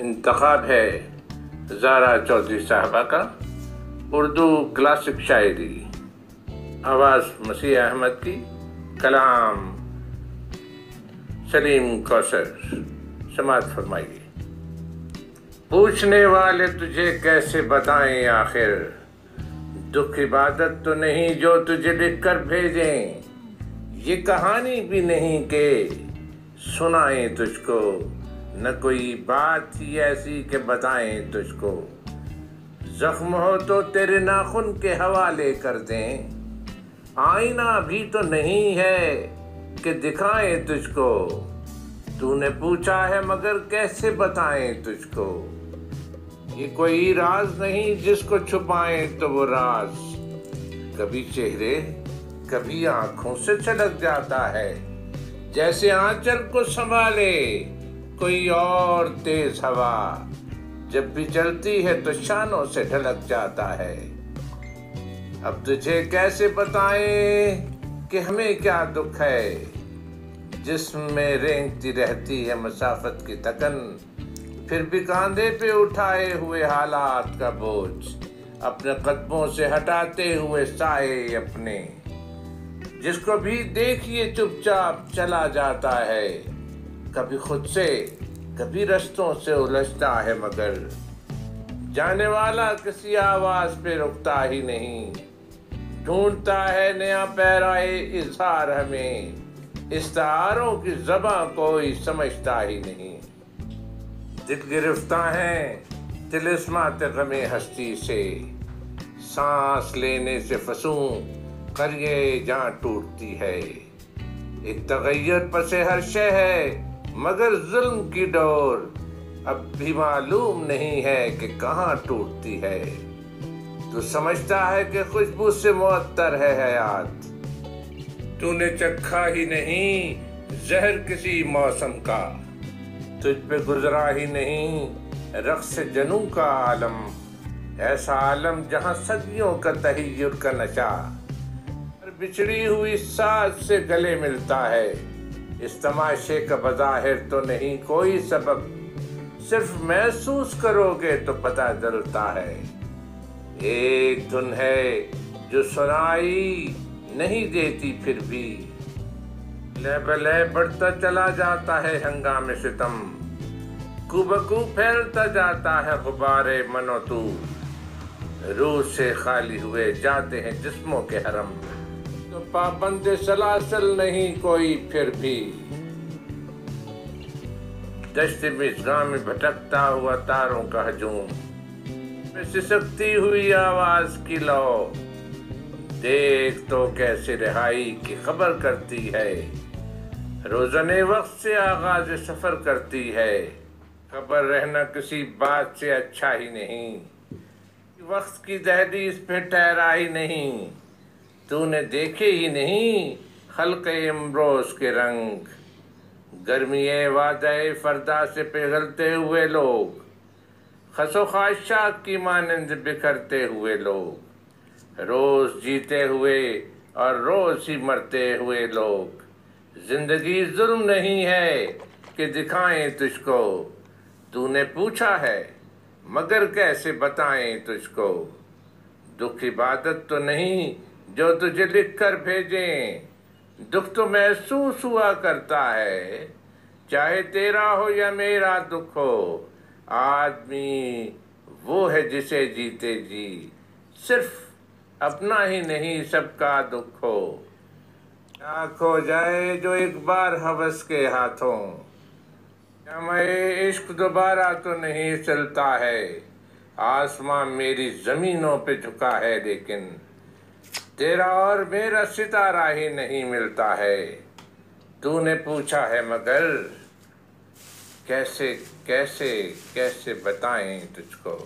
انتخاب ہے زارا چودھری صاحبہ کا اردو کلاسک شاعری، آواز مسیح احمد کی، کلام سلیم کوثر۔ سماعت فرمائیے۔ پوچھنے والے تجھے کیسے بتائیں آخر، دکھ عبادت تو نہیں جو تجھے لکھ کر بھیجیں، یہ کہانی بھی نہیں کہ سنائیں تجھ کو، نہ کوئی بات ہی ایسی کہ بتائیں تجھ کو، زخم ہو تو تیرے ناخن کے حوالے کر دیں، آئینہ بھی تو نہیں ہے کہ دکھائیں تجھ کو، تو نے پوچھا ہے مگر کیسے بتائیں تجھ کو، یہ کوئی راز نہیں جس کو چھپائیں تو وہ راز کبھی چہرے کبھی آنکھوں سے چھلک جاتا ہے، جیسے آنچل کو سنبھالے کوئی اور تیز ہوا، جب بھی چلتی ہے تو شانوں سے ڈھلک جاتا ہے۔ اب تجھے کیسے بتائیں کہ ہمیں کیا دکھ ہے، جسم میں رینگتی رہتی ہے مسافت کی تکن، پھر بھی کاندھے پہ اٹھائے ہوئے حالات کا بوجھ، اپنے قدموں سے ہٹاتے ہوئے سائے اپنے، جس کو بھی دیکھیے چپ چاپ چلا جاتا ہے، کبھی خود سے کبھی رستوں سے الجھتا ہے، مگر جانے والا کسی آواز پہ رکتا ہی نہیں، ڈھونڈتا ہے نیا پیرائے اظہار ہمیں، استعاروں کی زباں کوئی سمجھتا ہی نہیں، دل گرفتہ ہیں طلسمات غم ہستی سے، سانس لینے سے فسوں قریہ جاں ٹوٹتی ہے، ایک تغیر پس ہر شے ہے مگر ظلم کی ڈور اب بھی معلوم نہیں ہے کہ کہاں ٹوٹتی ہے، تو سمجھتا ہے کہ خوشبو سے معطر ہے حیات، تو نے چکھا ہی نہیں زہر کسی موسم کا، تجھ پہ گزرا ہی نہیں رقص جنوں کا عالم، ایسا عالم جہاں صدیوں کا تحیر کا نشہ بچھڑی ہوئی ساز سے گلے ملتا ہے، اس تماشے کا بظاہر تو نہیں کوئی سبب، صرف محسوس کرو گے تو پتہ چلتا ہے، ایک دھن ہے جو سنائی نہیں دیتی پھر بھی، لے بلے بڑھتا چلا جاتا ہے ہنگام ستم، کو بکو پھیلتا جاتا ہے غبار من و تو، روح سے خالی ہوئے جاتے ہیں جسموں کے حرم، تو پابند سلاسل نہیں کوئی پھر بھی، دشت مژگاں میں بھٹکتا ہوا تاروں کا ہجوم، میں سسکتی ہوئی آواز کی لو، دیکھ تو کیسے رہائی کی خبر کرتی ہے، روزن وقت سے آغاز سفر کرتی ہے، خبر رہنا کسی بات سے اچھا ہی نہیں، وقت کی دہلیز پہ ٹھہرا ہی نہیں، تو نے دیکھے ہی نہیں خلق امروز کے رنگ، گرمی وعدہ فردا سے پگھلتے ہوئے لوگ، خس و خاشاک کی مانند بکھرتے ہوئے لوگ، روز جیتے ہوئے اور روز ہی مرتے ہوئے لوگ، زندگی ظلم نہیں ہے کہ دکھائیں تجھ کو، تو نے پوچھا ہے مگر کیسے بتائیں تجھ کو، دکھ عبادت تو نہیں جو تجھے لکھ کر بھیجیں، دکھ تو محسوس ہوا کرتا ہے چاہے تیرا ہو یا میرا دکھ ہو، آدمی وہ ہے جسے جیتے جی صرف اپنا ہی نہیں سب کا دکھ ہو، کیا کھو جائے جو ایک بار ہوس کے ہاتھوں، جامع عشق دوبارہ تو نہیں چلتا ہے، آسمان میری زمینوں پہ جھکا ہے لیکن تیرا اور میرا ستارہ ہی نہیں ملتا ہے، تو نے پوچھا ہے مگر کیسے کیسے کیسے بتائیں تجھ کو۔